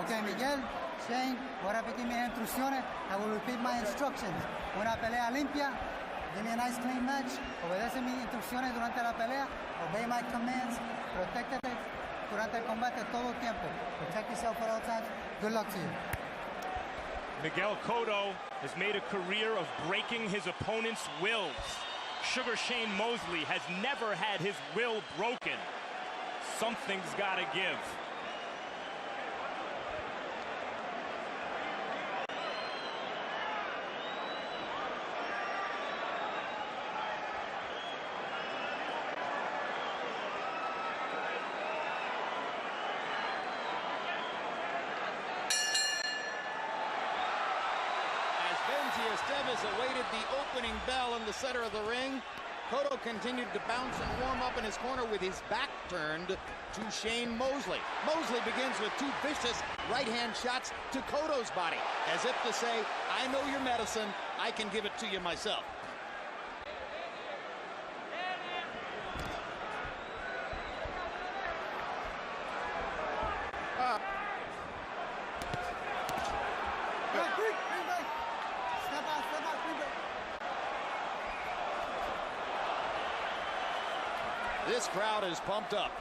Okay, Miguel, Shane, voy a repetir mis instrucciones. I will repeat my instructions. Una pelea limpia. Give me a nice clean match. Obedece mis instrucciones durante la pelea. Obey my commands. Protégtate durante el combate todo el tiempo. Protect yourself at all times. Good luck to you. Miguel Cotto has made a career of breaking his opponent's wills. Sugar Shane Mosley has never had his will broken. Something's got to give. Awaited the opening bell in the center of the ring. Cotto continued to bounce and warm up in his corner with his back turned to Shane Mosley. Mosley begins with two vicious right-hand shots to Cotto's body, as if to say, I know your medicine, I can give it to you myself. This crowd is pumped up.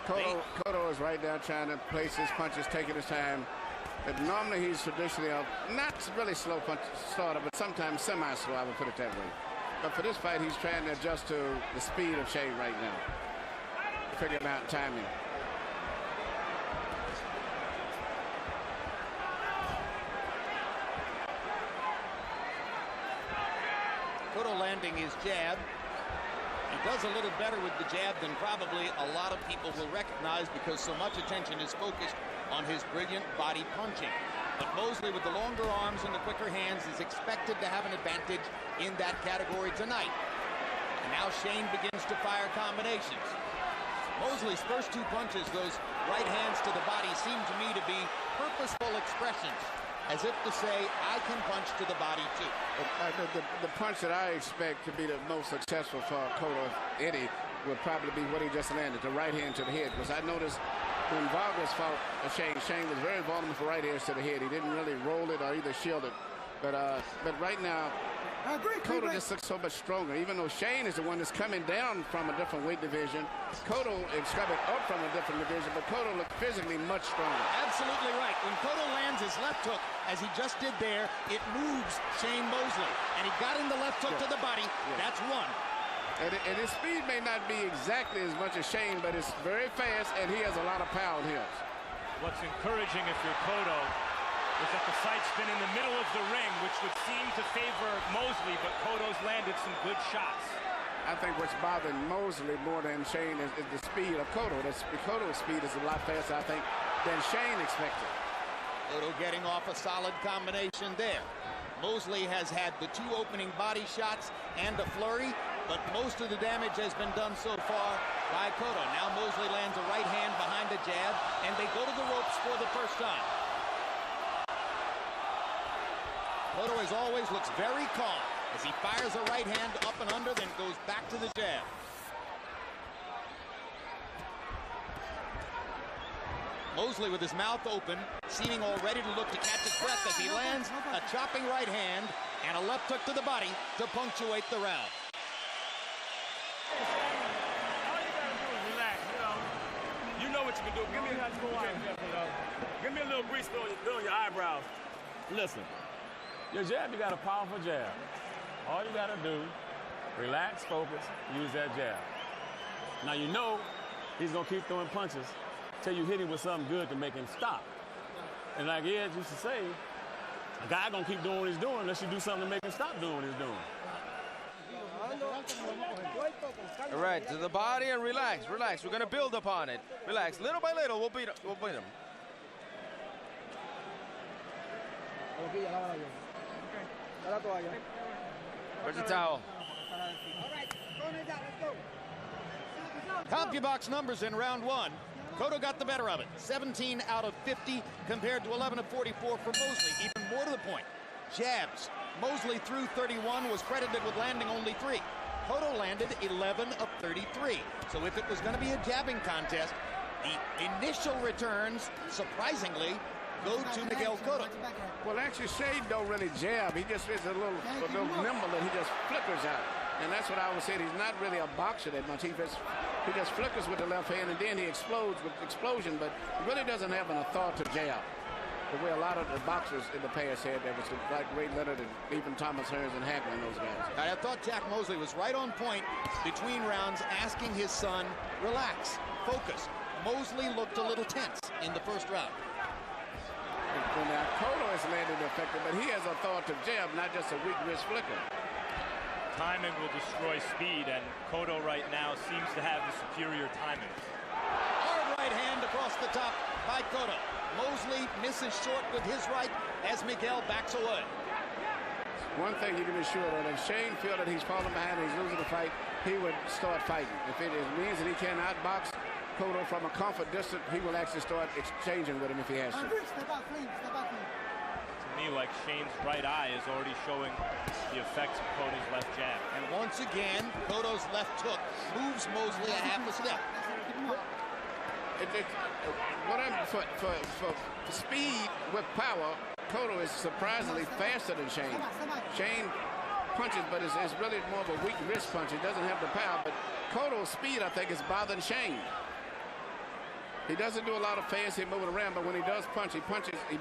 Cotto is right now trying to place his punches, taking his time. But normally he's traditionally not really slow punch starter, but sometimes semi-slow, I would put it that way. But for this fight, he's trying to adjust to the speed of Shane right now. Figuring out timing. Cotto landing his jab. He does a little better with the jab than probably a lot of people will recognize because so much attention is focused on his brilliant body punching. But Mosley, with the longer arms and the quicker hands, is expected to have an advantage in that category tonight. And now Shane begins to fire combinations. Mosley's first two punches, those right hands to the body, seem to me to be purposeful expressions, as if to say, I can punch to the body too. The punch that I expect to be the most successful for Cotto, if any, would probably be what he just landed, the right hand to the head. Because I noticed when Vargas fought Shane was very vulnerable for right hands to the head. He didn't really roll it or either shield it. But right now, Cotto just looks so much stronger. Even though Shane is the one that's coming down from a different weight division, Cotto is coming up from a different division, but Cotto looks physically much stronger. Absolutely right. When Cotto lands his left hook, as he just did there, it moves Shane Mosley. And he got in the left hook to the body. That's one. And his speed may not be exactly as much as Shane, but it's very fast, and he has a lot of power in him. What's encouraging if you're Cotto is that the sight's been in the middle of the ring, which would seem to favor Mosley, but Cotto's landed some good shots. I think what's bothering Mosley more than Shane is the speed of Cotto. Cotto's speed is a lot faster, I think, than Shane expected. Cotto getting off a solid combination there. Mosley has had the two opening body shots and a flurry, but most of the damage has been done so far by Cotto. Now Mosley lands a right hand behind a jab, and they go to the ropes for the first time. Cotto, as always, looks very calm as he fires a right hand up and under, then goes back to the jab. Mosley with his mouth open, seeming all ready to look to catch his breath as he lands a chopping right hand and a left hook to the body to punctuate the round. All you gotta do is relax, you know what you can do. Give me a little grease on your eyebrows. Listen, your jab, you got a powerful jab. All you gotta do, relax, focus, use that jab. Now you know he's gonna keep throwing punches till you hit him with something good to make him stop. And like Ed used to say, a guy gonna keep doing what he's doing unless you do something to make him stop doing what he's doing. All right, to the body and relax, relax. We're gonna build upon it. Relax, little by little, we'll beat him. Where's the towel? CompuBox numbers in round one. Cotto got the better of it. 17 out of 50 compared to 11 of 44 for Mosley. Even more to the point, jabs. Mosley threw 31, was credited with landing only 3. Cotto landed 11 of 33. So if it was going to be a jabbing contest, the initial returns, surprisingly, go to Miguel Cotto. Well, actually, Shane don't really jab. He just is a little nimble and he just flickers out. And that's what I always said. He's not really a boxer that much. He just flickers with the left hand and then he explodes with explosion, but he really doesn't have an authoritative jab. The way a lot of the boxers in the past had, that was like Ray Leonard and even Thomas Hearns and Hackman, those guys. I thought Jack Mosley was right on point between rounds, asking his son, relax, focus. Mosley looked a little tense in the first round. Well, now, Cotto has landed effective, but he has a authoritative jab, not just a weak wrist flicker. Timing will destroy speed, and Cotto right now seems to have the superior timing. Hard right hand across the top by Cotto. Mosley misses short with his right as Miguel backs away. One thing you can be sure of, if Shane feels that he's falling behind and he's losing the fight, he would start fighting. If it means that he cannot box Cotto from a comfort distance, he will actually start exchanging with him if he has to. To me, like Shane's right eye is already showing the effects of Cotto's left jab. And once again, Cotto's left hook moves Mosley a half a step. For speed with power, Cotto is surprisingly faster than Shane. Shane punches, but it's really more of a weak wrist punch. He doesn't have the power, but Cotto's speed, I think, is bothering Shane. He doesn't do a lot of fancy moving around, but when he does punch, he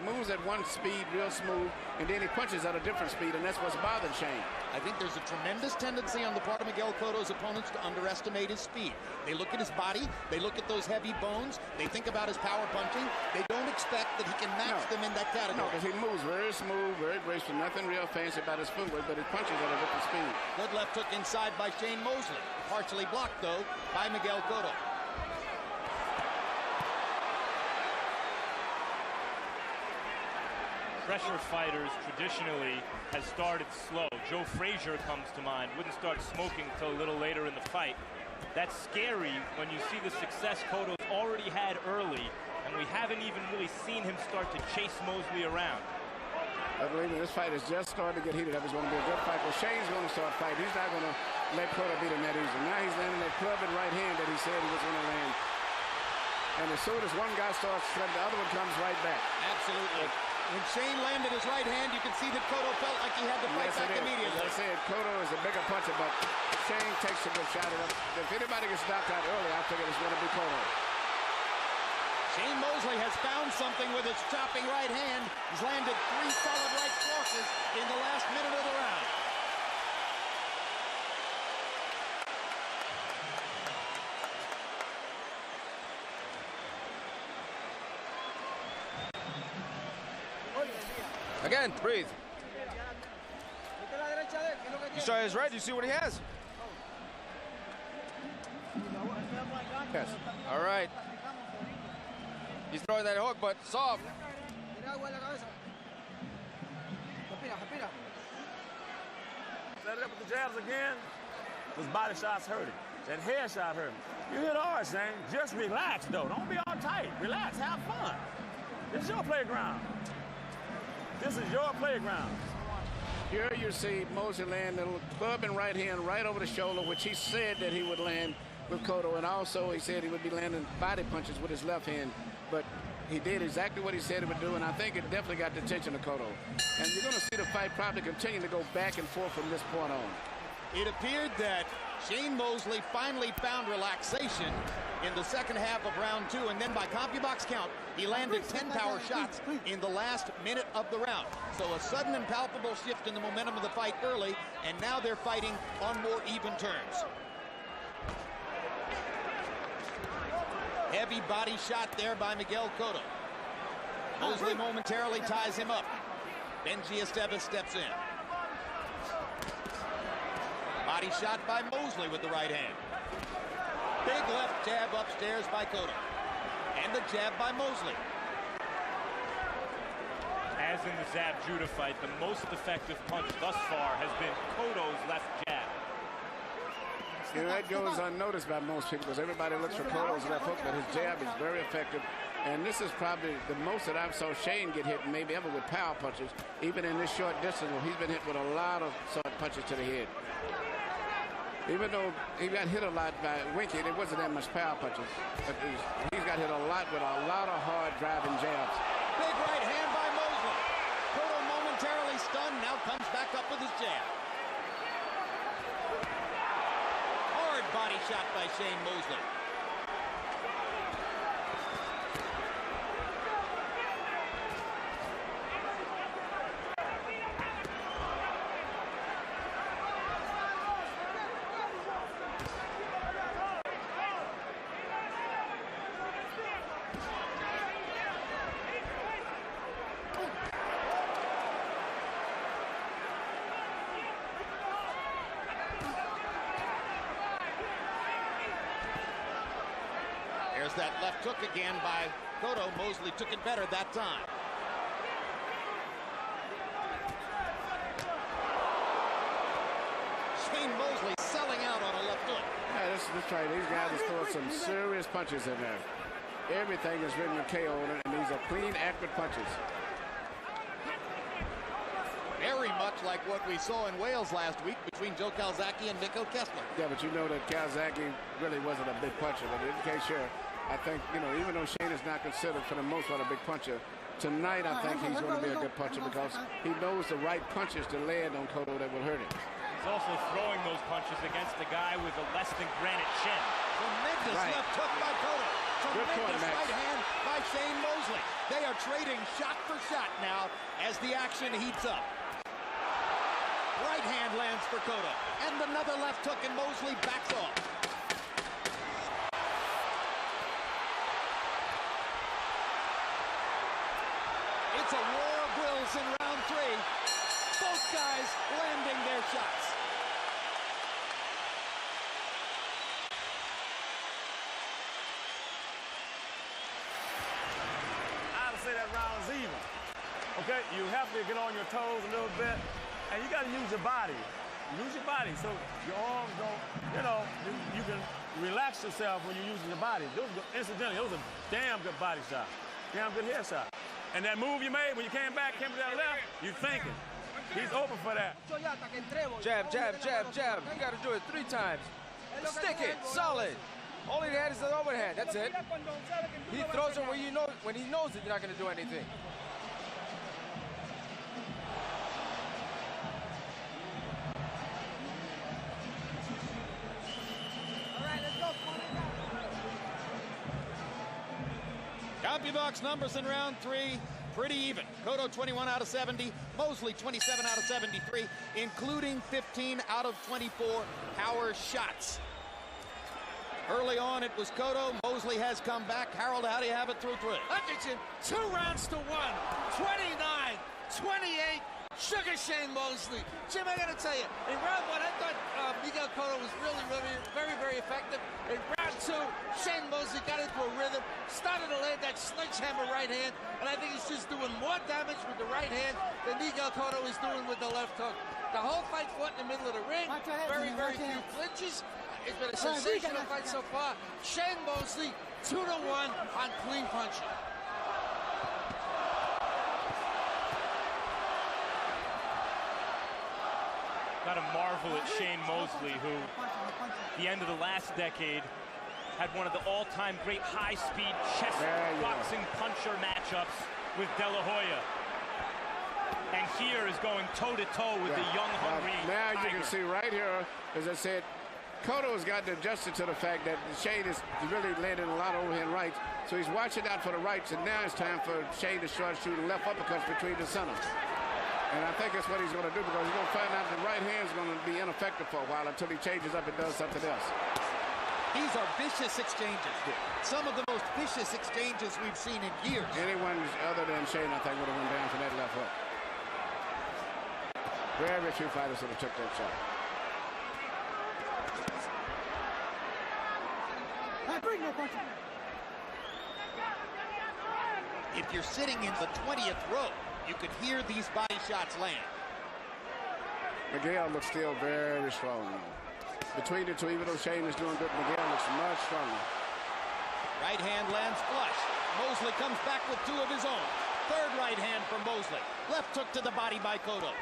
moves at one speed real smooth, and then he punches at a different speed, and that's what's bothering Shane. I think there's a tremendous tendency on the part of Miguel Cotto's opponents to underestimate his speed. They look at his body, they look at those heavy bones, they think about his power punching. They don't expect that he can match them in that category. No, because he moves very smooth, very graceful, nothing real fancy about his footwork, but he punches at a different speed. Good left hook inside by Shane Mosley. Partially blocked, though, by Miguel Cotto. Pressure fighters traditionally has started slow. Joe Frazier comes to mind, wouldn't start smoking until a little later in the fight. That's scary when you see the success Cotto's already had early, and we haven't even really seen him start to chase Mosley around. I believe this fight is just starting to get heated up. It's going to be a good fight. Well, Shane's going to start fighting. He's not going to let Cotto beat him that easy. Now he's landing that club and right hand that he said he was going to land. And as soon as one guy starts, the other one comes right back. Absolutely. When Shane landed his right hand, you can see that Cotto felt like he had to fight back immediately. As I said, Cotto is a bigger puncher, but Shane takes a good shot at him. If anybody gets knocked out early, I think it's going to be Cotto. Shane Mosley has found something with his chopping right hand. He's landed 3 solid right crosses in the last minute of the round. Again, breathe. You saw his right, you see what he has? Yes. All right. He's throwing that hook, but soft. Set it up with the jabs again. Those body shots hurt him. That head shot hurt him. You hit hard, Shane. Just relax, though. Don't be all tight. Relax. Have fun. This is your playground. This is your playground. Here you see Mosley land a little club and right hand right over the shoulder, which he said that he would land with Cotto, and also he said he would be landing body punches with his left hand, but he did exactly what he said he would do, and I think it definitely got the attention of Cotto. And you're going to see the fight probably continue to go back and forth from this point on. It appeared that Shane Mosley finally found relaxation in the second half of round 2, and then by CompuBox count, he landed 10 power shots in the last minute of the round. So a sudden and palpable shift in the momentum of the fight early, and now they're fighting on more even terms. Heavy body shot there by Miguel Cotto. Mosley momentarily ties him up. Benji Estevez steps in. Body shot by Mosley with the right hand. Big left jab upstairs by Cotto. And the jab by Mosley. As in the Zab Judah fight, the most effective punch thus far has been Cotto's left jab. You know, that goes unnoticed by most people because everybody looks for Cotto's left hook, but his jab is very effective. And this is probably the most that I've saw Shane get hit maybe ever with power punches, even in this short distance where he's been hit with a lot of punches to the head. Even though he got hit a lot by Winky, there wasn't that much power punches. But he's got hit a lot with a lot of hard driving jabs. Big right hand stunned, now comes back up with his jab. Hard body shot by Shane Mosley. There's that left hook again by Cotto. Mosley took it better that time. Shane Mosley selling out on a left hook. Yeah, this right. These guys are throwing some serious punches in there. Everything is written with KO on it, and these are clean, accurate punches. Very much like what we saw in Wales last week between Joe Calzaghe and Nico Kessler. Yeah, but you know that Calzaghe really wasn't a big puncher, but in case sure, I think, you know, even though Shane is not considered for the most part a big puncher, tonight I think he's going to be a good puncher because he knows the right punches to land on Cotto that will hurt him. He's also throwing those punches against a guy with a less than granite chin. Tremendous left hook by Cotto. Tremendous right hand by Shane Mosley. They are trading shot for shot now as the action heats up. Right hand lands for Cotto. And another left hook, and Mosley backs off. It's a war of wills in round three. Both guys landing their shots. I'd say that round's even. Okay, you have to get on your toes a little bit, and you got to use your body. Use your body so your arms don't, you know, you can relax yourself when you're using your body. Incidentally, those are damn good body shots. Damn good head shot. And that move you made when you came to that left, you thinking. He's open for that. Jab, jab, jab, jab. You got to do it 3 times. Stick it, solid. All he had is the overhand, that's it. He throws it when he knows that you're not going to do anything. CompuBox numbers in round three, pretty even. Cotto 21 out of 70, Mosley 27 out of 73, including 15 out of 24 power shots. Early on, it was Cotto. Mosley has come back. Harold, how do you have it through 3? Hutchinson, 2 rounds to 1, 29, 28. Sugar Shane Mosley. Jim, I got to tell you, in round 1, I thought Miguel Cotto was really, very effective. In round 2, Shane Mosley got into a rhythm, started to land that sledgehammer right hand, and I think he's just doing more damage with the right hand than Miguel Cotto is doing with the left hook. The whole fight fought in the middle of the ring. Very few clinches. It's been a sensational fight so far. Shane Mosley, 2-1 on clean punching. Got to marvel at Shane Mosley, who, at the end of the last decade, had one of the all-time great high-speed chess boxing puncher matchups with De La Hoya. And here is going toe-to-toe with the young, hungry Now Tiger. you can see right here, as I said, Cotto has gotten adjusted to the fact that Shane is really landing a lot of overhand rights. So he's watching out for the rights, and now it's time for Shane to start shooting left uppercuts between the centers. And I think that's what he's going to do, because he's going to find out the right hand is going to be ineffective for a while until he changes up and does something else. These are vicious exchanges. Some of the most vicious exchanges we've seen in years. Anyone other than Shane, I think, would have went down for that left hook. Very few fighters would have took that shot. If you're sitting in the 20th row, you could hear these body shots land. Miguel looks still very strong. Between the two, even though Shane is doing good, Miguel looks much stronger. Right hand lands flush. Mosley comes back with 2 of his own. Third right hand from Mosley. Left hook to the body by Cotto.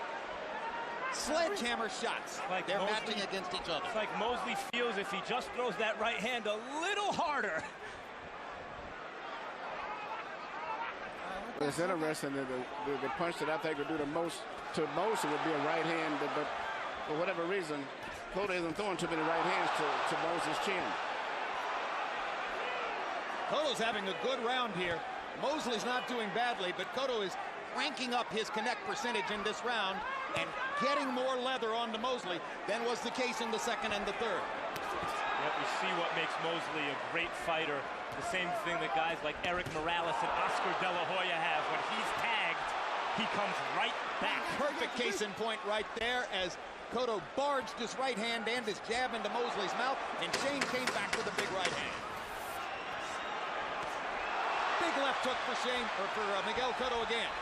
Sledgehammer shots. Like they're Mosley, matching against each other. It's like Mosley feels if he just throws that right hand a little harder. It's interesting that the punch that I think would do the most to Mosley would be a right hand, but for whatever reason, Cotto isn't throwing too many right hands to Mosley's chin. Cotto's having a good round here. Mosley's not doing badly, but Cotto is ranking up his connect percentage in this round and getting more leather onto Mosley than was the case in the second and the third. Yep, you see what makes Mosley a great fighter. The same thing that guys like Eric Morales and Oscar De La Hoya have. When he's tagged, he comes right back. Perfect case in point right there as Cotto barged his right hand and his jab into Mosley's mouth, and Shane came back with a big right hand. Big left hook for Shane, or for Miguel Cotto again.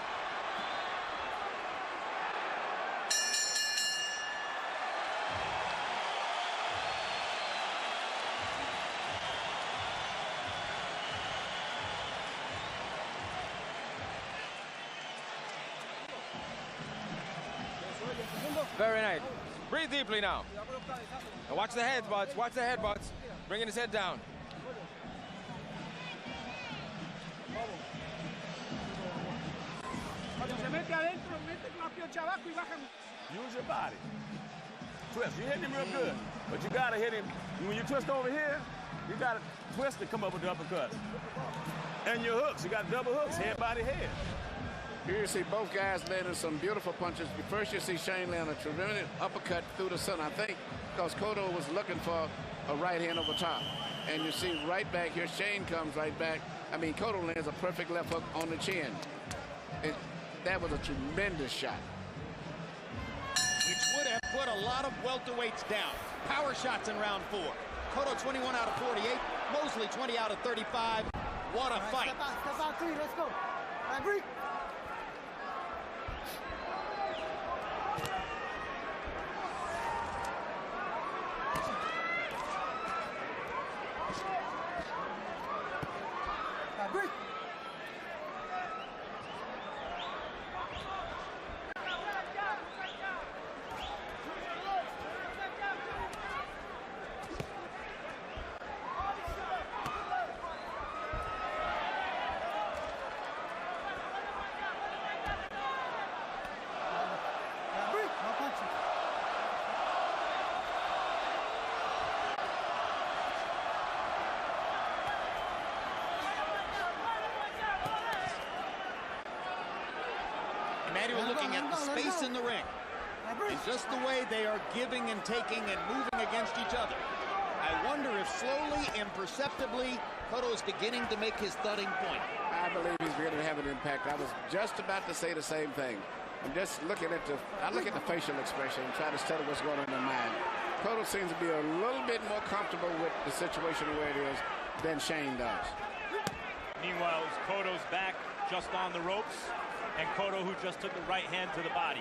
Very nice. Breathe deeply now. And watch the headbutts. Watch the headbutts. Bringing his head down. Use your body. Twist. You're hitting him real good. But you got to hit him. When you twist over here, you got to twist to come up with the uppercut. And your hooks. You got double hooks. Head, body, head. Here you see both guys landing some beautiful punches. First you see Shane land a tremendous uppercut through the center, I think, because Cotto was looking for a right hand over top. And you see right back here, Shane comes right back. I mean, Cotto lands a perfect left hook on the chin. That was a tremendous shot. Which would have put a lot of welterweights down. Power shots in round 4. Cotto 21 out of 48. Mosley 20 out of 35. What a fight. Step out 3, let's go. Agree. We're looking at the space in the ring and just the way they are giving and taking and moving against each other. I wonder if slowly, imperceptibly, Cotto is beginning to make his thudding point. I believe he's beginning to have an impact. I was just about to say the same thing. I'm just looking at I look at the facial expression and try to study what's going on in their mind. Cotto seems to be a little bit more comfortable with the situation where it is than Shane does. Meanwhile, it's Cotto's back just on the ropes, and Cotto who just took the right hand to the body.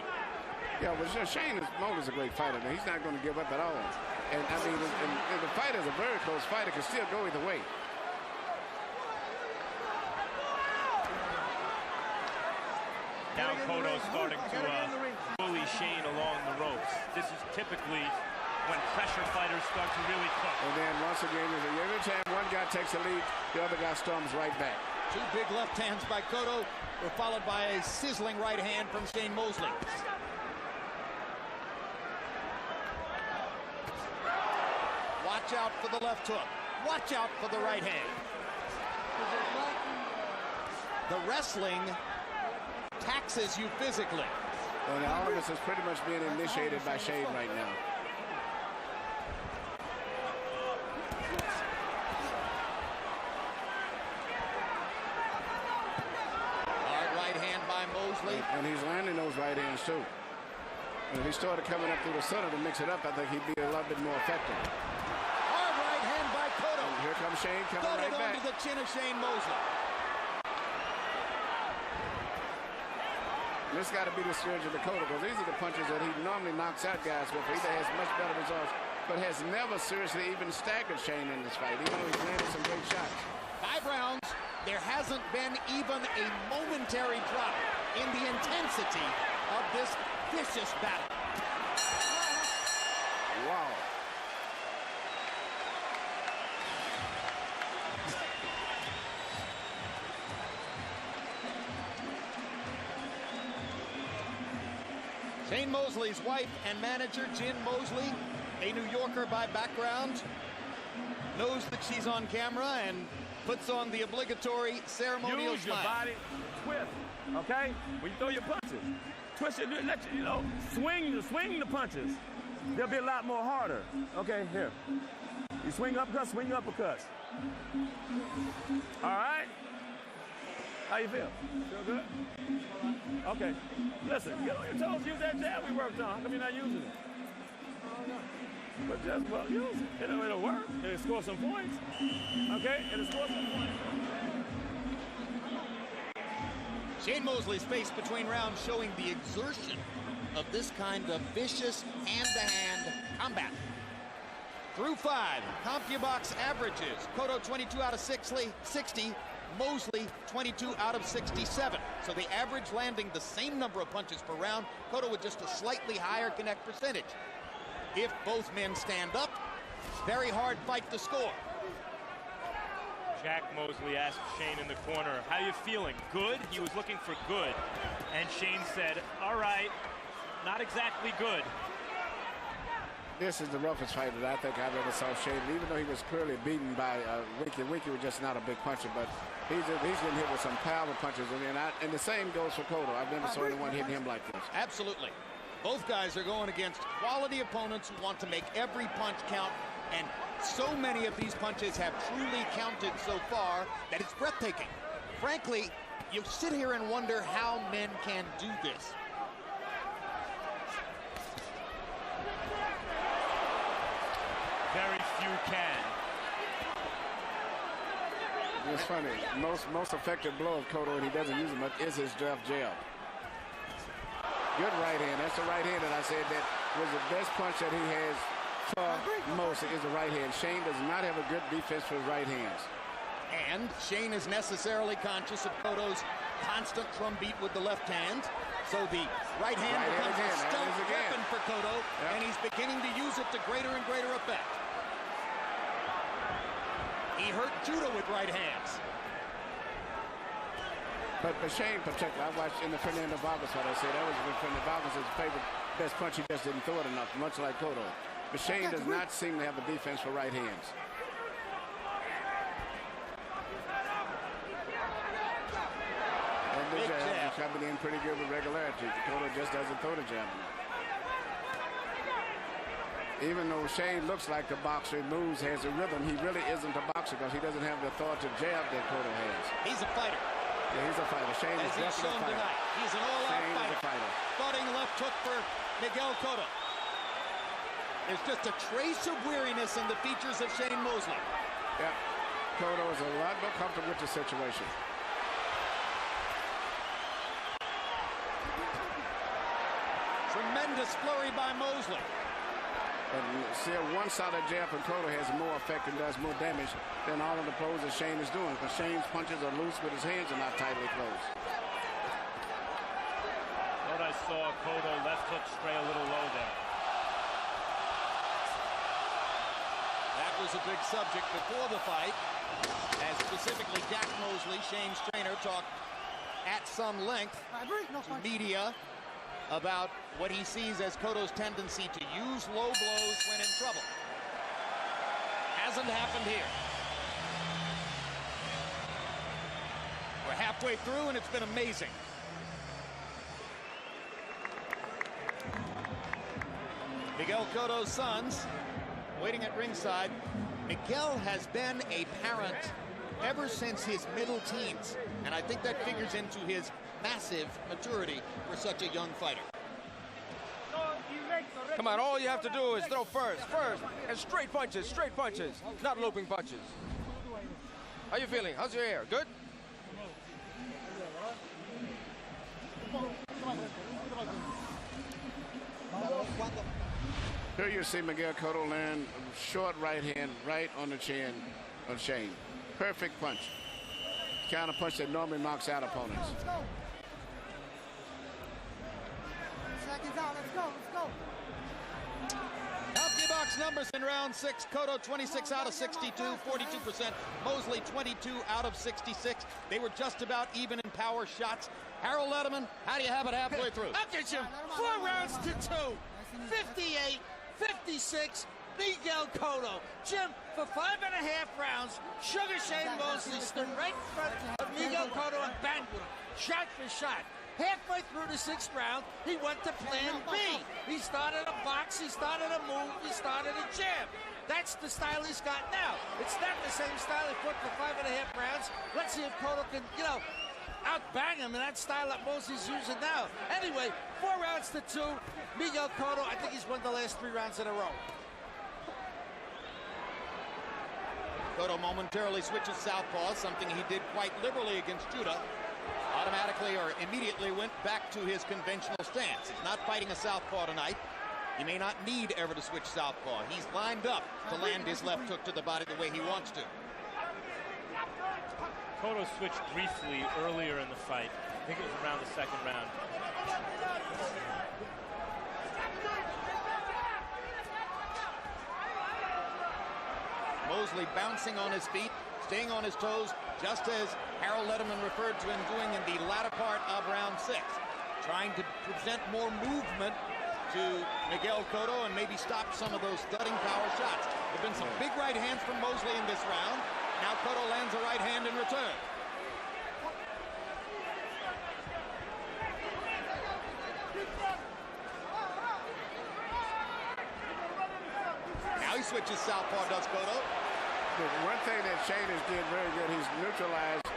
Yeah, well, Shane is a great fighter. Now, he's not going to give up at all. And I mean, and the fight is a very close fight. It can still go either way. Now Cotto's starting to bully Shane along the ropes. This is typically when pressure fighters start to really cook. And then once again, every time one guy takes a lead, the other guy storms right back. Two big left hands by Cotto were followed by a sizzling right hand from Shane Mosley. Watch out for the left hook. Watch out for the right hand. The wrestling taxes you physically. And all of this is pretty much being initiated by Shane right now. Hard right hand by Mosley. And he's landing those right hands too. And if he started coming up through the center to mix it up, I think he'd be a lot bit more effective. Hard right hand by Cotto. And here comes Shane coming Thudded right back. onto the chin of Shane Mosley. This got to be the scourge of the Cotto, because these are the punches that he normally knocks out guys with. Either has much better results, but has never seriously even staggered Shane in this fight, even though he's landed some great shots. 5 rounds, There hasn't been even a momentary drop in the intensity of this vicious battle. Wow. Shane Mosley's wife and manager, Jen Mosley, a New Yorker by background, knows that she's on camera and puts on the obligatory ceremonial Use your smile. body, twist, okay? When you throw your punches, twist it, let you know, swing the punches. They'll be a lot more harder. Okay, here. You swing uppercuts. All right? How you feel? Feel good? Okay. Listen, get on your toes, use that jab we worked on. How come you're not using it? But just well use it. It'll work. It'll score some points. Okay? It'll score some points. Shane Mosley's face between rounds showing the exertion of this kind of vicious hand-to-hand combat. Through 5, CompuBox averages. Cotto 22 out of 60, Mosley 22 out of 67. So the average landing the same number of punches per round. Cotto with just a slightly higher connect percentage. If both men stand up, very hard fight to score. Jack Mosley asked Shane in the corner, how you feeling? Good? He was looking for good. And Shane said, all right, not exactly good. This is the roughest fight that I think I've ever saw Shane, even though he was clearly beaten by Winky. Winky was just not a big puncher, but he's getting hit with some power punches. And the same goes for Cotto. I've never saw anyone hitting him like this. Absolutely. Both guys are going against quality opponents who want to make every punch count, and so many of these punches have truly counted so far that it's breathtaking. Frankly, you sit here and wonder how men can do this. Very few can. It's funny. Most effective blow of Cotto, and he doesn't use it much, is his draft jab. Good right hand. That's the right hand that I said that was the best punch that he has for most is the right hand. Shane does not have a good defense for his right hands. And Shane is necessarily conscious of Cotto's constant drumbeat with the left hand. So the right hand becomes a stealth weapon for Cotto, and he's beginning to use it to greater and greater effect. He hurt Judo with right hands. But Shane, particularly, I watched in the Fernando Vargas fight. I said that was when Fernando Vargas' favorite best punch. He just didn't throw it enough, much like Cotto. But Shane does not seem to have a defense for right hands. And the jab is coming in pretty good with regularity. Cotto just doesn't throw the jab enough. Even though Shane looks like a boxer, moves, has a rhythm, he really isn't a boxer because he doesn't have the authoritative jab that Cotto has. He's a fighter. Yeah, he's a fighter. Shane is definitely a fighter. Tonight. He's an all-out fighter. Thudding left hook for Miguel Cotto. There's just a trace of weariness in the features of Shane Mosley. Yeah, Cotto is a lot more comfortable with the situation. Tremendous flurry by Mosley. And see, a one-sided jab from Cotto has more effect and does more damage than all of the blows that Shane is doing, because Shane's punches are loose, but his hands are not tightly closed. What I saw, Cotto left hook stray a little low there. That was a big subject before the fight, as specifically Jack Mosley, Shane's trainer, talked at some length to media about what he sees as Cotto's tendency to use low blows when in trouble. Hasn't happened here. We're halfway through and it's been amazing. Miguel Cotto's sons waiting at ringside. Miguel has been a parent ever since his middle teens, and I think that figures into his massive maturity for such a young fighter. Come on, all you have to do is throw first, and straight punches, not looping punches. How you feeling? How's your hair? Good? Here you see Miguel Cotto land short right hand right on the chin of Shane. Perfect punch. Counter punch that normally knocks out opponents. Let's go. Seconds out. Let's go. CompuBox box numbers in round 6. Cotto 26 out of 62, 42%. Mosley 22 out of 66. They were just about even in power shots. Harold Letterman, how do you have it halfway through? Look at you. 4 rounds to 2. 58, 56. Miguel Cotto. Jim, for 5.5 rounds, Sugar Shane Mosley stood right in front of Miguel Cotto and banged with him, shot for shot. Halfway through the 6th round, he went to plan B. He started a box, he started a move, he started a jab. That's the style he's got now. It's not the same style he fought for 5.5 rounds. Let's see if Cotto can, outbang him in that style that Mosley's using now. Anyway, 4 rounds to 2. Miguel Cotto, I think he's won the last 3 rounds in a row. Cotto momentarily switches southpaw, something he did quite liberally against Judah. Automatically or immediately went back to his conventional stance. He's not fighting a southpaw tonight. He may not need ever to switch southpaw. He's lined up to land his left hook to the body the way he wants to. Cotto switched briefly earlier in the fight. I think it was around the 2nd round. Mosley bouncing on his feet, staying on his toes, just as Harold Letterman referred to him doing in the latter part of round 6. Trying to present more movement to Miguel Cotto and maybe stop some of those thudding power shots. There have been some big right hands from Mosley in this round. Now Cotto lands a right hand in return. Now he switches southpaw, does Cotto. One thing that Shane has did very good, he's neutralized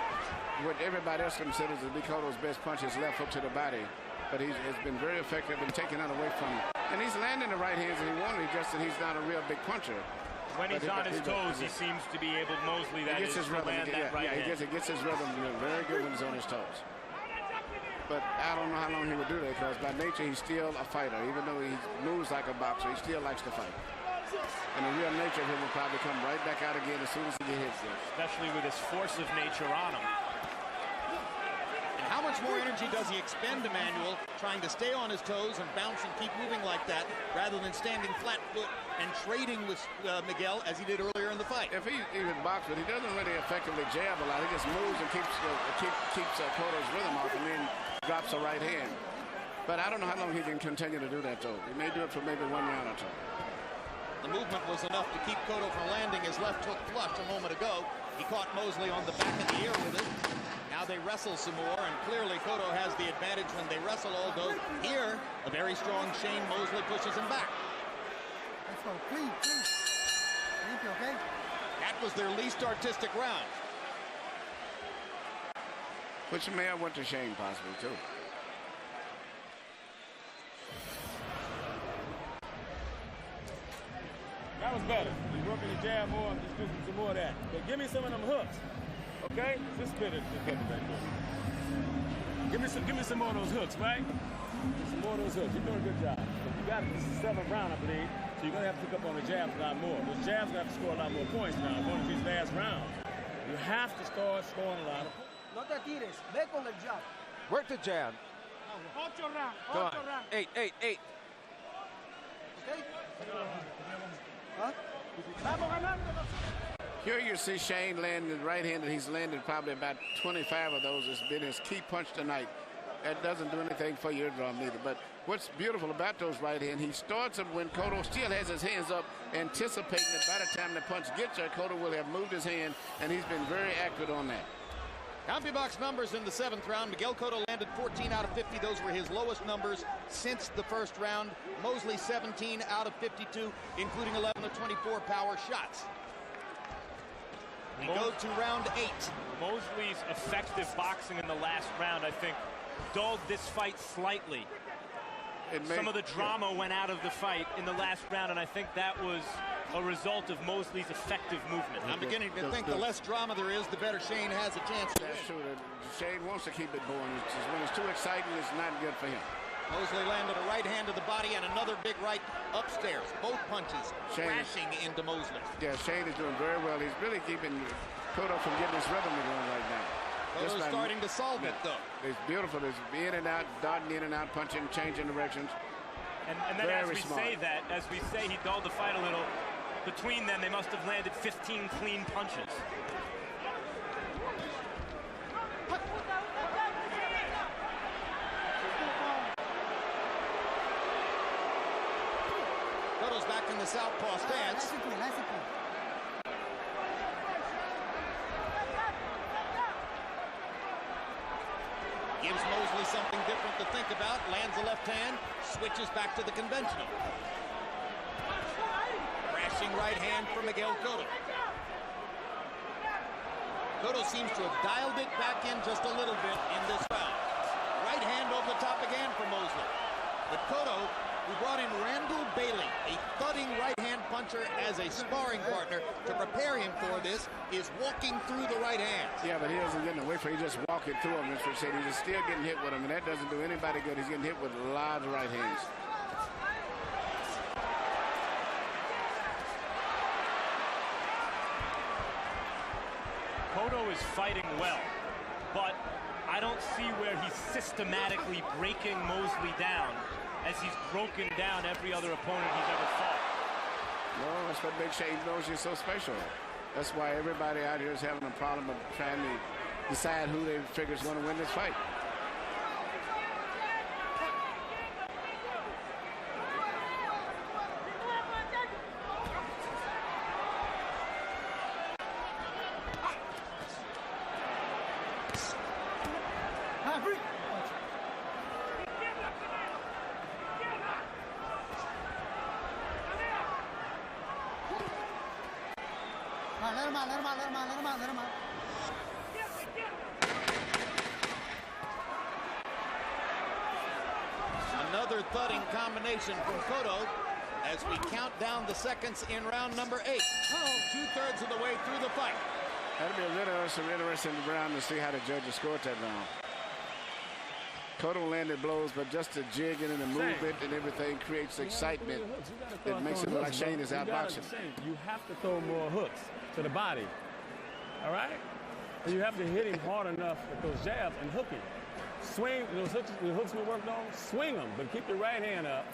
what everybody else considers to be Cotto's best punch, his left hook to the body. But he has been very effective in taking that away from him. And he's landing the right hands that he wanted, just that he's not a real big puncher. When he's on his toes, he seems to be able, Mosley, that is, to land that right hand. He gets his rhythm very good when he's on his toes. But I don't know how long he would do that, because by nature, he's still a fighter. Even though he moves like a boxer, he still likes to fight. And the real nature of him will probably come right back out again as soon as he gets hit. Especially with his force of nature on him. And how much more energy does he expend, Emmanuel, trying to stay on his toes and bounce and keep moving like that, rather than standing flat foot and trading with Miguel as he did earlier in the fight? If he even boxes, but he doesn't really effectively jab a lot. He just moves and keeps Cotto's rhythm off and then drops a right hand. But I don't know how long he can continue to do that, though. He may do it for maybe 1 round or 2. The movement was enough to keep Cotto from landing his left hook flush a moment ago. He caught Mosley on the back of the ear with it. Now they wrestle some more, and clearly Cotto has the advantage when they wrestle, although here, a very strong Shane Mosley pushes him back. Let's go. Clean. Okay? That was their least artistic round. Which may have went to Shane possibly, too. That was better. You working the jab more, just do some more of that. But give me some of them hooks, okay? Just spit it back there. Give me some more of those hooks, right? Some more of those hooks. You're doing a good job. But you got this is the 7th round, I believe. So you're gonna have to pick up on the jabs a lot more. Those jabs are gonna have to score a lot more points now. Going to these last rounds, you have to start scoring a lot of points. No te tires. Ve con el jab. Work the jab. 8 rounds. Go on. 8. Okay? Here you see Shane landing the right hand, and he's landed probably about 25 of those. It's been his key punch tonight. That doesn't do anything for your eardrum either. But what's beautiful about those right hands, he starts them when Cotto still has his hands up, anticipating that by the time the punch gets there, Cotto will have moved his hand, and he's been very accurate on that. CompuBox numbers in the 7th round. Miguel Cotto landed 14 out of 50. Those were his lowest numbers since the 1st round. Mosley 17 out of 52, including 11 of 24 power shots. We go to round 8. Mosley's effective boxing in the last round, I think, dulled this fight slightly. Some of the drama went out of the fight in the last round, and I think that was a result of Mosley's effective movement. I'm beginning to think the less drama there is, the better Shane has a chance to win. That's true. Shane wants to keep it going. When it's too exciting, it's not good for him. Mosley landed a right hand to the body and another big right upstairs. Both punches crashing into Mosley. Yeah, Shane is doing very well. He's really keeping Cotto from getting his rhythm going right now. Cotto's starting to solve it, though. It's beautiful. It's in and out, darting in and out, punching, changing directions. And then as we say he dulled the fight a little. Between them, they must have landed 15 clean punches. Cotto's back in the southpaw stance. Gives Mosley something different to think about. Lands a left hand, switches back to the conventional. Crashing right hand for Miguel Cotto. Cotto seems to have dialed it back in just a little bit in this round. Right hand over the top again for Mosley. But Cotto, who brought in Randall Bailey, a thudding right-hand puncher as a sparring partner to prepare him for this, is walking through the right hands. Yeah, but he isn't getting away from it. He's just walking through them. Mr. Said he's still getting hit with them, and that doesn't do anybody good. He's getting hit with large right hands. Cotto is fighting well, but I don't see where he's systematically breaking Mosley down as he's broken down every other opponent he's ever fought. No, that's what makes Shane Mosley so special. That's why everybody out here is having a problem of trying to decide who they figure is going to win this fight. Another thudding combination from Cotto as we count down the seconds in round number 8. 2/3 of the way through the fight. That'll be a really interesting round to see how the judges scored that round. Cotto landed blows, but just the jigging and the movement and everything creates excitement. It makes it look like Shane is outboxing. You have to throw more hooks to the body. All right? And you have to hit him hard enough with those jabs and hook him. Swing those hooks, the hooks we worked on, swing them, but keep your right hand up.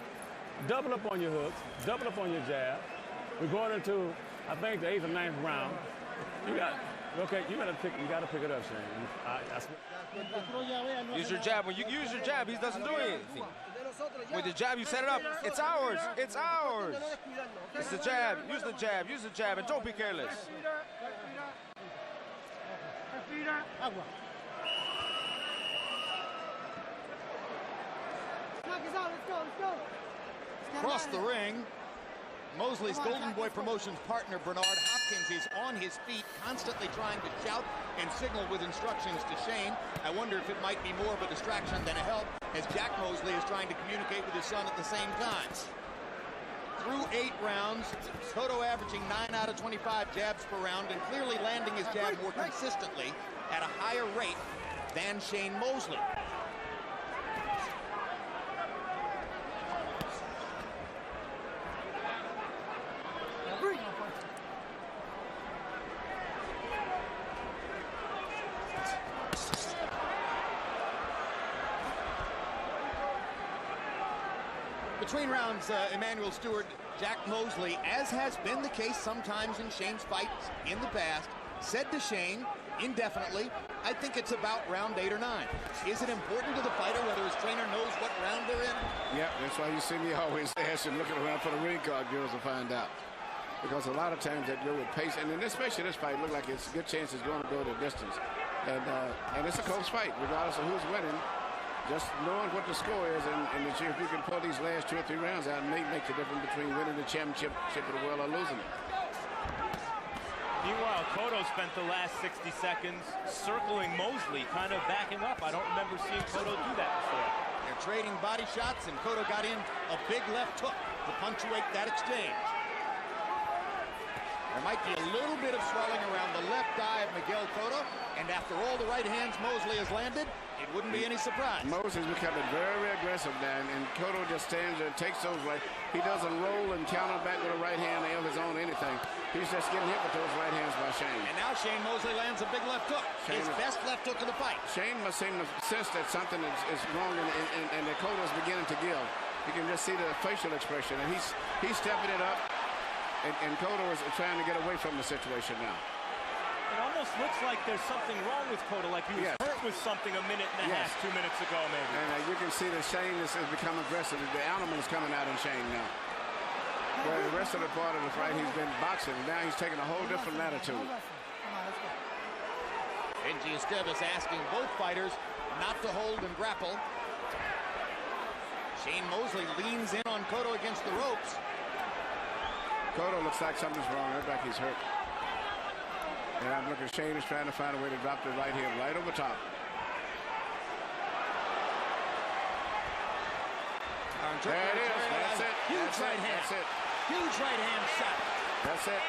Double up on your hooks, double up on your jab. We're going into, I think, the 8th or 9th round. You got to pick it up, Shane. Use your jab. When you use your jab, he doesn't do anything. With the jab, you set it up. It's ours. It's ours. It's the jab. Use the jab. Use the jab, and don't be careless. Across the ring, Mosley's Golden Boy Promotions partner Bernard Hopkins is on his feet, constantly trying to shout and signal with instructions to Shane. I wonder if it might be more of a distraction than a help, as Jack Mosley is trying to communicate with his son at the same time. Through 8 rounds, Cotto averaging 9 out of 25 jabs per round and clearly landing his jab more consistently at a higher rate than Shane Mosley. Between rounds, Emmanuel Stewart, Jack Mosley, as has been the case sometimes in Shane's fights in the past, said to Shane indefinitely, I think it's about round 8 or 9. Is it important to the fighter whether his trainer knows what round they're in? Yeah, that's why you see me always asking, looking around for the ring card girls to find out. Because a lot of times that go with pace, and especially this fight, look like it's a good chance it's going to go the distance. And it's a close fight, regardless of who's winning. Just knowing what the score is, and if you can pull these last 2 or 3 rounds out, may make the difference between winning the championship of the world or losing it. Meanwhile, Cotto spent the last 60 seconds circling Mosley, kind of backing up. I don't remember seeing Cotto do that before. They're trading body shots, and Cotto got in a big left hook to punctuate that exchange. There might be a little bit of swelling around the left eye of Miguel Cotto, and after all the right hands Mosley has landed, it wouldn't be any surprise. Mosley's becoming very aggressive now, and Cotto just stands there and takes those right. He doesn't roll and counter back with a right hand of his own anything. He's just getting hit with those right hands by Shane. And now Shane Mosley lands a big left hook. His best left hook of the fight. Shane must seem to sense that something is wrong and that Cotto's beginning to give. You can just see the facial expression, and he's stepping it up, and Cotto is trying to get away from the situation now. It almost looks like there's something wrong with Cotto, like he was hurt with something a minute and a half, 2 minutes ago, maybe. And you can see that Shane has become aggressive. The animal is coming out in Shane now. Where the rest of the part of the fight, he's been boxing. Now he's taking a whole different attitude. Benji Esteves asking both fighters not to hold and grapple. Shane Mosley leans in on Cotto against the ropes. Cotto looks like something's wrong. Looks like he's hurt. And I'm looking, Shane is trying to find a way to drop the right hand right over top. There it is. That's it. Huge right hand. That's it. Huge right hand shot. That's it.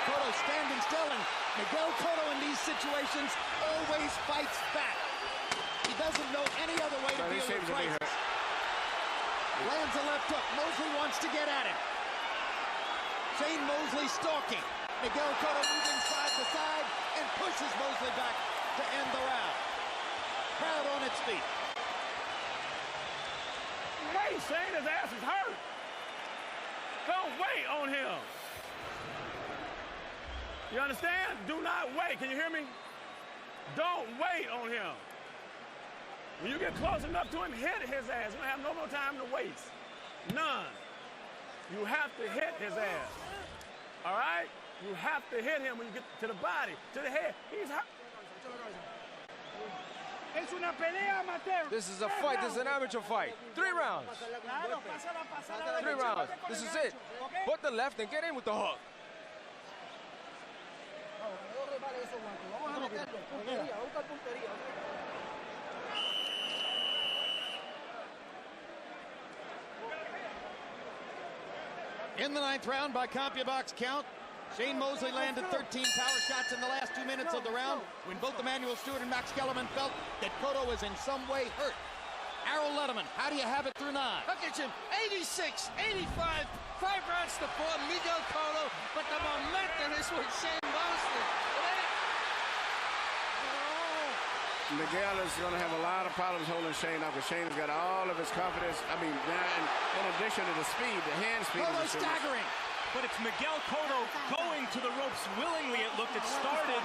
Cotto standing still, and Miguel Cotto in these situations always fights back. He doesn't know any other way to deal with crisis. Lands a left hook. Mosley wants to get at him. Shane Mosley stalking. Miguel Cotto moving side to side and pushes Mosley back to end the round. Crowd on its feet. Wait, Shane, his ass is hurt. Don't wait on him. You understand? Do not wait. Can you hear me? Don't wait on him. When you get close enough to him, hit his ass. You don't have no more time to waste. None. You have to hit his ass. All right? You have to hit him when you get to the body, to the head. He's hurt. This is a fight. This is an amateur fight. 3 rounds. 3 rounds. This is it. Put the left and get in with the hook. In the 9th round by CompuBox count, Shane Mosley landed 13 power shots in the last 2 minutes of the round when both Emmanuel Stewart and Max Kellerman felt that Cotto was in some way hurt. Errol Letterman, how do you have it through 9? Look at him, 86, 85, 5 rounds to 4, Miguel Cotto, but the momentum is with Shane Mosley. Miguel is going to have a lot of problems holding Shane up because Shane has got all of his confidence. I mean, in addition to the speed, the hand speed. Cotto staggering. But it's Miguel Cotto going to the ropes willingly. It looked, it started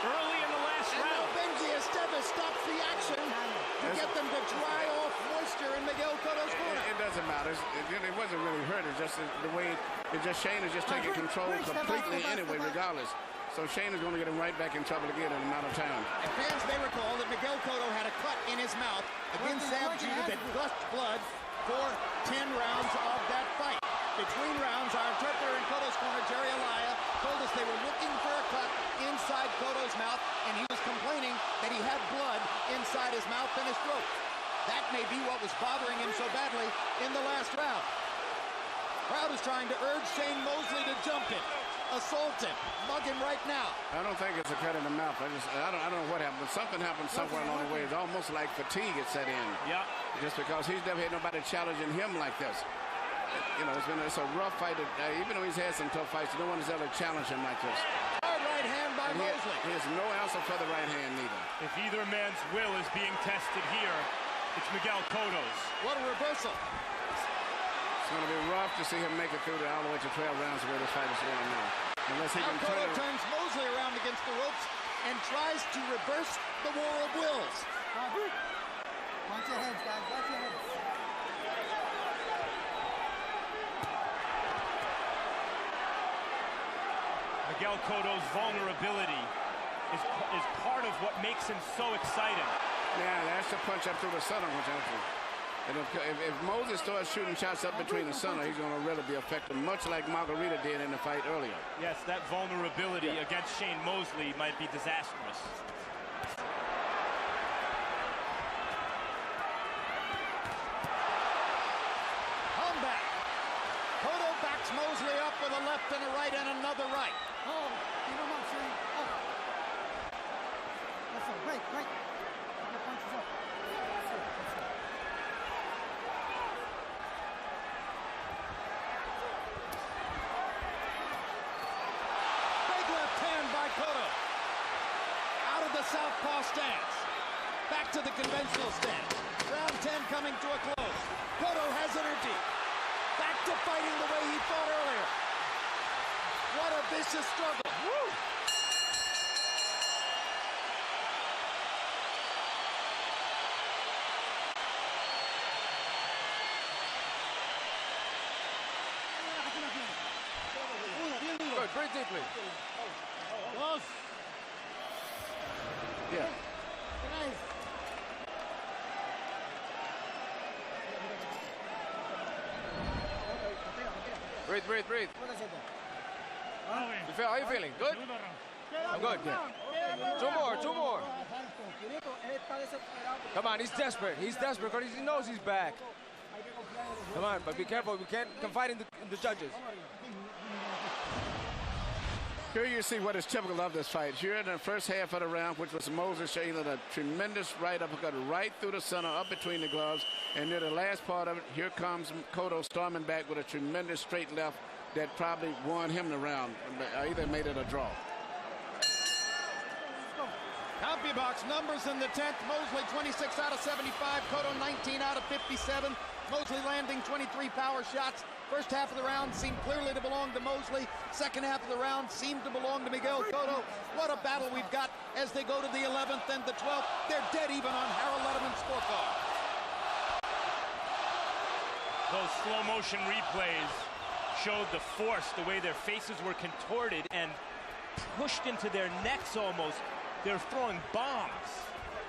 early in the last round. And now Benji Esteves stops the action to get them to dry off moisture in Miguel Cotto's corner. It doesn't matter. It wasn't really hurt. It's just the way, Shane is just taking control completely anyway, regardless. So Shane is going to get him right back in trouble again in a matter of time. And fans may recall that Miguel Cotto had a cut in his mouth against Sam Judah that gushed blood for 10 rounds of that fight. Between rounds, our interpreter in Cotto's corner, Jerry Alaya, told us they were looking for a cut inside Cotto's mouth, and he was complaining that he had blood inside his mouth and his throat. That may be what was bothering him so badly in the last round. Crowd is trying to urge Shane Mosley to jump him, assault him, mug him right now. I don't think it's a cut in the mouth. I don't know what happened, but something happened somewhere along the way. It's almost like fatigue had set in. Yeah. Just because he's never had nobody challenging him like this. You know, it's a rough fight. Even though he's had some tough fights, no one has ever challenged him like this. Hard right hand by Mosley. He has no answer for the right hand neither. If either man's will is being tested here, it's Miguel Cotto's. What a reversal. It's going to be rough to see him make it through all the way to 12 rounds the way this fight is going now. Unless he can Cotto turns Mosley around against the ropes and tries to reverse the war of wills. Watch your heads, guys. Watch your heads. Miguel Cotto's vulnerability is part of what makes him so exciting. Yeah, that's the punch up through the center, which actually. And if Mosley starts shooting shots up between the center, he's going to really be effective, much like Margarito did in the fight earlier. Yes, that vulnerability against Shane Mosley might be disastrous. Comeback. Cotto backs Mosley up with a left and a right and another right. Oh, keep him up, Shane. Oh. That's it. Break. Get the punches up. That's it. Big left hand by Cotto. Out of the southpaw stance. back to the conventional stance. Round 10 coming to a close. Cotto has energy. Back to fighting the way he fought earlier. What a vicious struggle. Woo! Good, breathe deeply. Yeah. Breathe, breathe, breathe. How are you feeling? Good? I'm good. Two more, two more. Come on, he's desperate. He's desperate because he knows he's back. Come on, but be careful. We can't confide in the judges. Here you see what is typical of this fight. Here in the first half of the round, which was Mosley shailing a tremendous right uppercut right through the center, up between the gloves. And near the last part of it, here comes Cotto storming back with a tremendous straight left that probably won him the round. Either made it a draw. CompuBox numbers in the 10th. Mosley 26 out of 75. Cotto 19 out of 57. Mosley landing 23 power shots. First half of the round seemed clearly to belong to Mosley. Second half of the round seemed to belong to Miguel Cotto. What a battle we've got as they go to the 11th and the 12th. They're dead even on Harold Letterman's scorecard. Those slow motion replays showed the force, the way their faces were contorted and pushed into their necks almost. They're throwing bombs.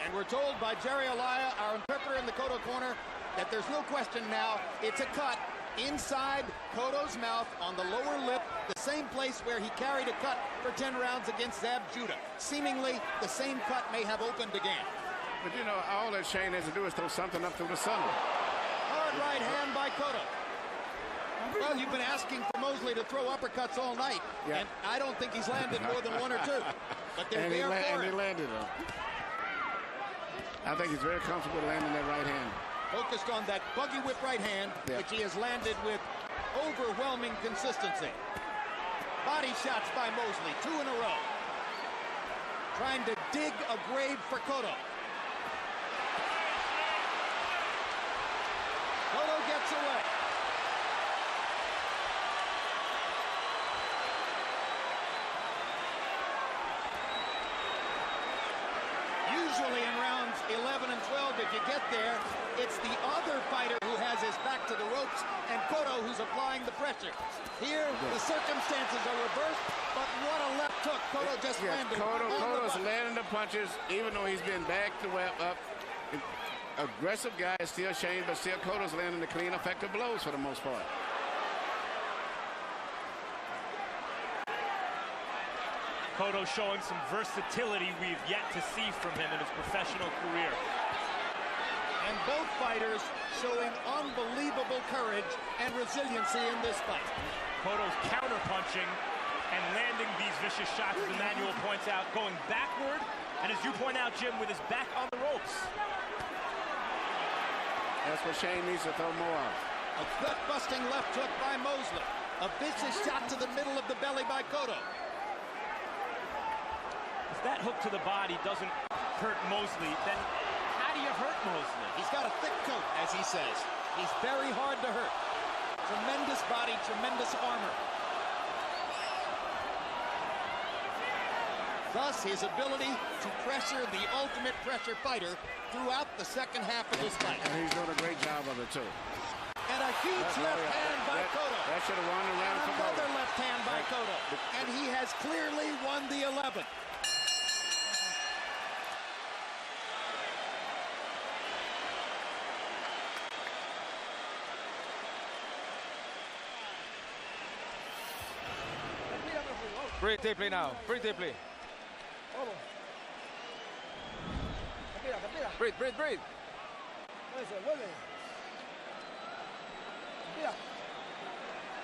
And we're told by Jerry Alaya, our interpreter in the Cotto corner, that there's no question now. It's a cut inside Cotto's mouth on the lower lip, the same place where he carried a cut for 10 rounds against Zab Judah. Seemingly, the same cut may have opened again. But you know, all that Shane has to do is throw something up through the center. Hard right hand by Cotto. Well, you've been asking for Mosley to throw uppercuts all night, and I don't think he's landed more than one or two. But they're there for and him. he landed them. I think he's very comfortable landing that right hand. Focused on that buggy whip right hand, which he has landed with overwhelming consistency. Body shots by Mosley, 2 in a row. Trying to dig a grave for Cotto. Cotto gets away. Usually in rounds 11 and 12, if you get there, it's the other fighter who has his back to the ropes and Cotto who's applying the pressure. Here, the circumstances are reversed, but what a left hook. Cotto just landed. Cotto's landing the punches, even though he's been back to up. Aggressive guy, still Shane, but still Cotto's landing the clean, effective blows for the most part. Cotto showing some versatility we've yet to see from him in his professional career. And both fighters showing unbelievable courage and resiliency in this fight. Cotto's counter-punching and landing these vicious shots, as Emmanuel points out, going backward, and as you point out, Jim, with his back on the ropes. That's what Shane needs to throw more of. A gut-busting left hook by Mosley. A vicious shot to the middle of the belly by Cotto. If that hook to the body doesn't hurt Mosley, then how do you hurt Mosley? He's got a thick coat, as he says. He's very hard to hurt. Tremendous body, tremendous armor. Thus, his ability to pressure the ultimate pressure fighter throughout the second half of this fight. And he's doing a great job of it, too. And a huge left hand by Cotto. That should have won the round for Cotto. Another left hand by Cotto. And he has clearly won the 11th. Breathe deeply now. Breathe deeply. Breathe, breathe, breathe.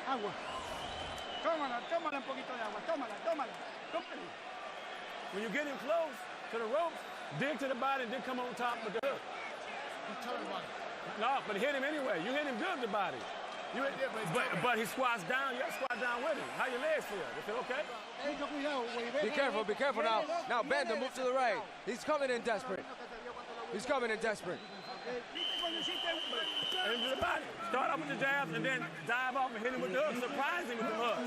Agua. Tómala, tómala un poquito de agua. Tómala, tómala. Tómala. When you get him close to the ropes, dig to the body and then come on top with the hook. No, but hit him anyway. You hit him good with the body. But he squats down. You got to squat down with him. How your legs feel? They feel okay? Be careful now. Now bend and move to the right. He's coming in desperate. He's coming in desperate. Into the body. Start off with the jabs and then dive off and hit him with the hooks. Surprise him with the hooks.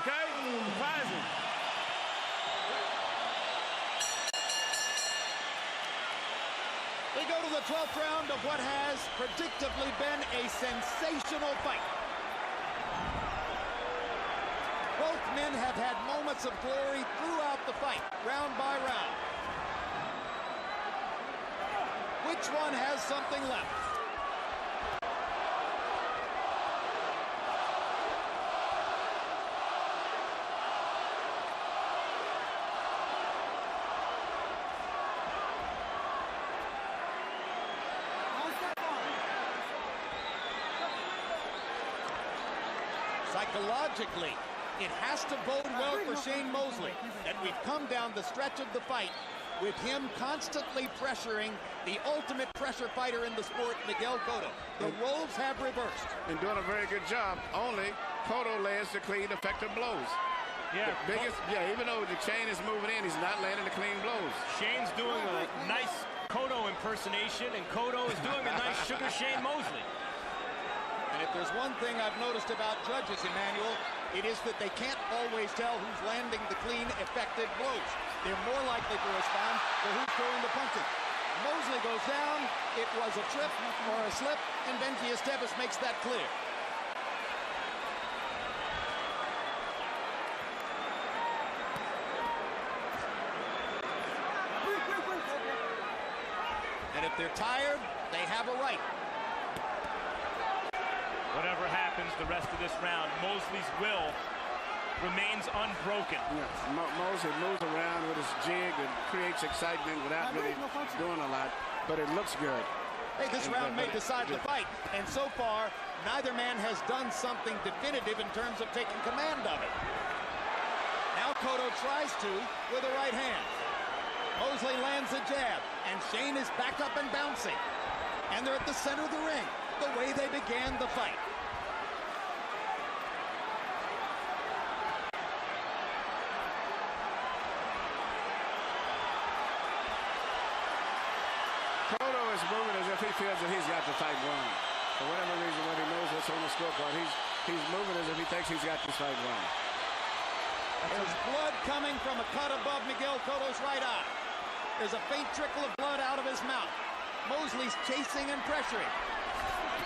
Okay? Surprise him. We go to the 12th round of what has predictably been a sensational fight. Both men have had moments of glory throughout the fight, round by round. Which one has something left? Psychologically, it has to bode well for Shane Mosley that we've come down the stretch of the fight with him constantly pressuring the ultimate pressure fighter in the sport, Miguel Cotto. The roles have reversed. And doing a very good job. Only Cotto lands the clean, effective blows. Yeah, even though the chain is moving in, he's not landing the clean blows. Shane's doing a nice Cotto impersonation, and Cotto is doing a nice Sugar Shane Mosley. And if there's one thing I've noticed about judges, Emmanuel, it is that they can't always tell who's landing the clean, effective blows. They're more likely to respond to who's throwing the punches. Mosley goes down. It was a trip or a slip, and Benji Esteves makes that clear. And if they're tired, they have a right. Whatever happens the rest of this round, Mosley's will remains unbroken. Yes, Mosley moves around with his jig and creates excitement without really doing a lot, but it looks good. Hey, this round may decide the fight, and so far, neither man has done something definitive in terms of taking command of it. Now Cotto tries to with a right hand. Mosley lands a jab, and Shane is back up and bouncing. And they're at the center of the ring, the way they began the fight. Cotto is moving as if he feels that he's got the fight won. For whatever reason, when he knows what's on the scorecard, he's moving as if he thinks he's got this fight won. There's blood coming from a cut above Miguel Cotto's right eye. There's a faint trickle of blood out of his mouth. Mosley's chasing and pressuring.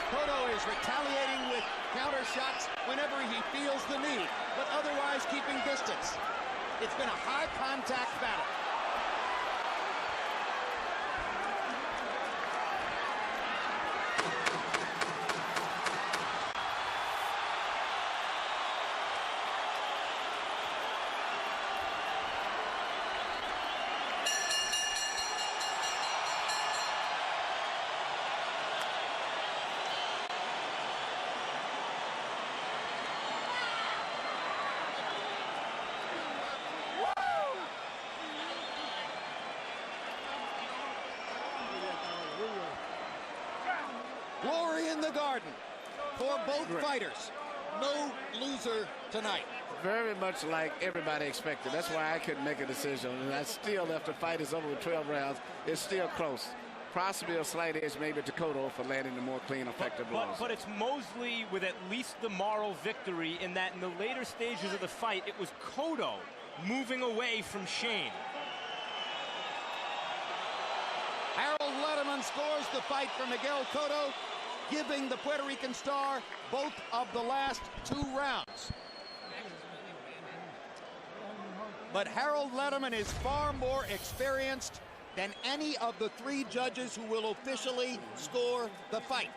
Cotto is retaliating with counter shots whenever he feels the need, but otherwise keeping distance. It's been a high contact battle. Glory in the garden for both fighters. No loser tonight. Very much like everybody expected. That's why I couldn't make a decision. And I still, after the fight is over with 12 rounds, it's still close. Possibly a slight edge maybe to Cotto for landing the more clean, effective blows. But it's Mosley with at least the moral victory in that in the later stages of the fight, it was Cotto moving away from Shane. Harold Letterman scores the fight for Miguel Cotto, giving the Puerto Rican star both of the last 2 rounds. But Harold Letterman is far more experienced than any of the 3 judges who will officially score the fight.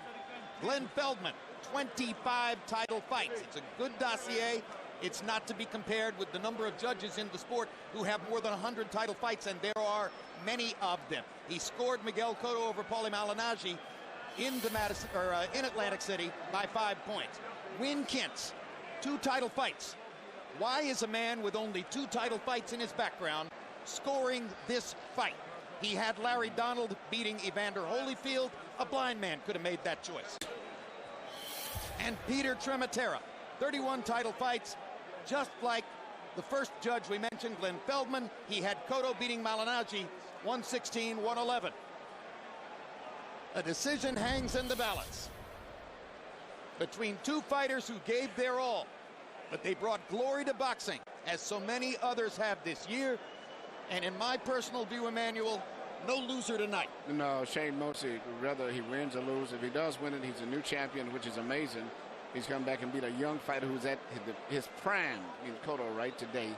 Glenn Feldman, 25 title fights. It's a good dossier. It's not to be compared with the number of judges in the sport who have more than 100 title fights, and there are many of them. He scored Miguel Cotto over Paulie Malignaggi in Atlantic City by 5 points. Win Kintz, 2 title fights. Why is a man with only 2 title fights in his background scoring this fight? He had Larry Donald beating Evander Holyfield. A blind man could have made that choice. And Peter Trematera, 31 title fights, just like the first judge we mentioned, Glenn Feldman. He had Cotto beating Malignaggi 116-111. A decision hangs in the balance between two fighters who gave their all, but they brought glory to boxing, as so many others have this year. And in my personal view, Emmanuel, no loser tonight. No, Shane Mosley, whether he wins or loses, if he does win it, he's a new champion, which is amazing. He's come back and beat a young fighter who's at his prime in Cotto right today.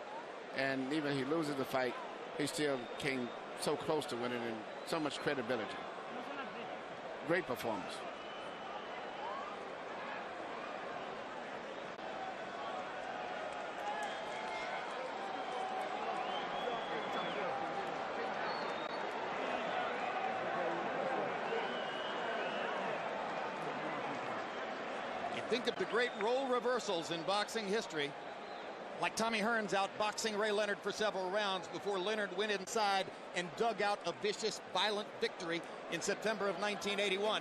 And even if he loses the fight, he still came so close to winning and so much credibility. Great performance. Think of the great role reversals in boxing history, like Tommy Hearns outboxing Ray Leonard for several rounds before Leonard went inside and dug out a vicious, violent victory in September of 1981.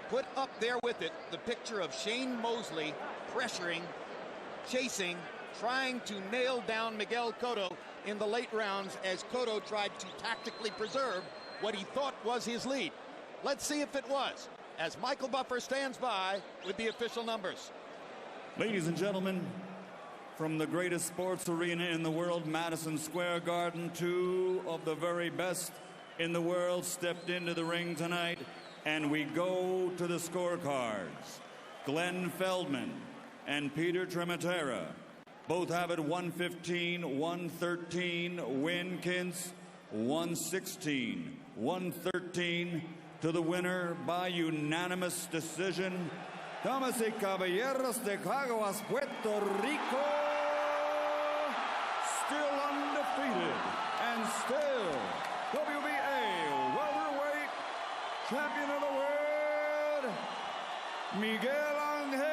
Put up there with it the picture of Shane Mosley pressuring, chasing, trying to nail down Miguel Cotto in the late rounds as Cotto tried to tactically preserve what he thought was his lead. Let's see if it was, as Michael Buffer stands by with the official numbers. Ladies and gentlemen, from the greatest sports arena in the world, Madison Square Garden, two of the very best in the world stepped into the ring tonight, and we go to the scorecards. Glenn Feldman and Peter Trematera both have it 115, 113. Winkins 116, 113. To the winner by unanimous decision, Damas y Caballeros de Caguas, Puerto Rico, still undefeated and still WBA welterweight champion of the world, Miguel Angel